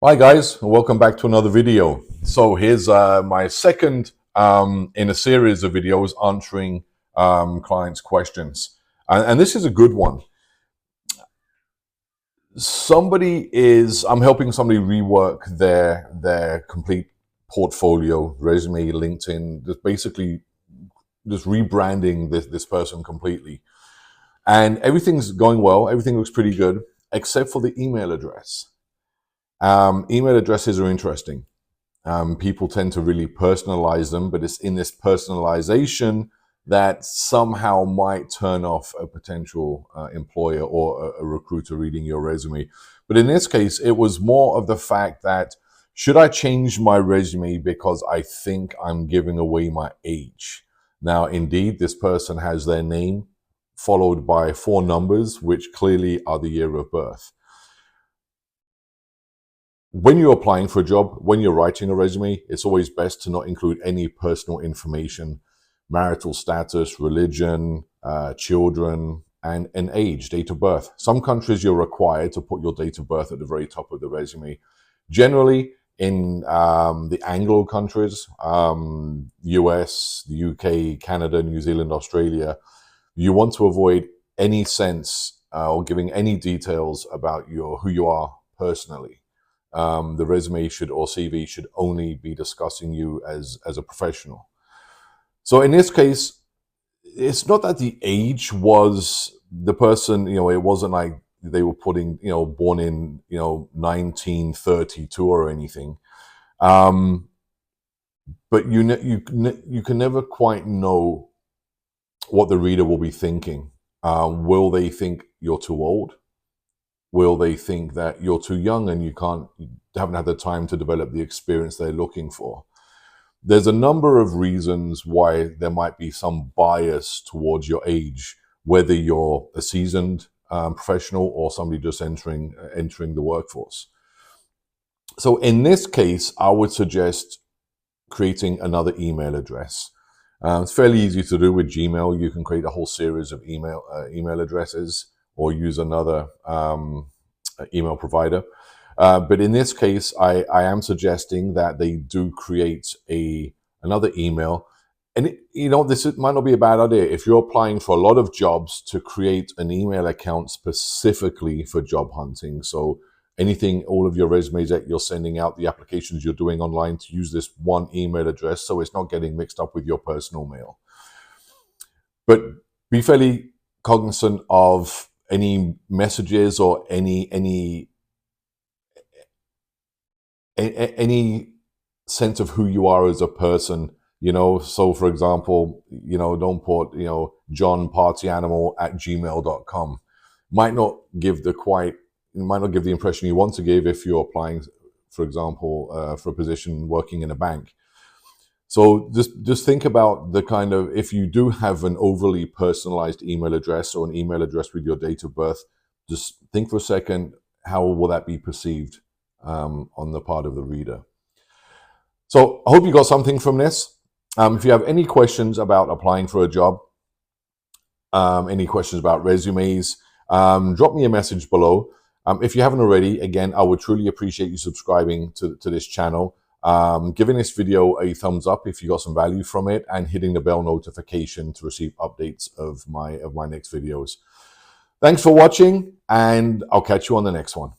Hi guys, and welcome back to another video. So here's my second in a series of videos answering clients' questions. And this is a good one. I'm helping somebody rework their complete portfolio, resume, LinkedIn, just rebranding this person completely. And everything's going well, everything looks pretty good, except for the email address. Email addresses are interesting. People tend to really personalize them, but it's in this personalization that somehow might turn off a potential employer or a recruiter reading your resume. But in this case, it was more of the fact that should I change my resume because I think I'm giving away my age? Now, indeed, this person has their name followed by 4 numbers, which clearly are the year of birth. When you're applying for a job, when you're writing a resume, it's always best to not include any personal information, marital status, religion, children, and age, date of birth. Some countries you're required to put your date of birth at the very top of the resume. Generally, in the Anglo countries, US, the UK, Canada, New Zealand, Australia, you want to avoid any sense or giving any details about who you are personally. The resume or CV should only be discussing you as a professional. So in this case, it's not that the age was the person, it wasn't like they were putting, born in, 1932 or anything. But you can never quite know what the reader will be thinking. Will they think you're too old? Will they think that you're too young and you haven't had the time to develop the experience they're looking for? There's a number of reasons why there might be some bias towards your age, whether you're a seasoned professional or somebody just entering the workforce. So in this case, I would suggest creating another email address. It's fairly easy to do with Gmail. You can create a whole series of email addresses, or use another email provider. But in this case, I am suggesting that they do create another email. And this might not be a bad idea. If you're applying for a lot of jobs, to create an email account specifically for job hunting. So all of your resumes that you're sending out, the applications you're doing online, to use this one email address so it's not getting mixed up with your personal mail. But be fairly cognizant of any messages or any sense of who you are as a person. So for example, don't put, johnpartyanimal@gmail.com. Might not give the impression you want to give if you're applying, for example, for a position working in a bank. So just think about if you do have an overly personalized email address or an email address with your date of birth, just think for a second, how will that be perceived on the part of the reader? So I hope you got something from this. If you have any questions about applying for a job, any questions about resumes, drop me a message below. If you haven't already, again, I would truly appreciate you subscribing to this channel, giving this video a thumbs up if you got some value from it, and hitting the bell notification to receive updates of my next videos. Thanks for watching, and I'll catch you on the next one.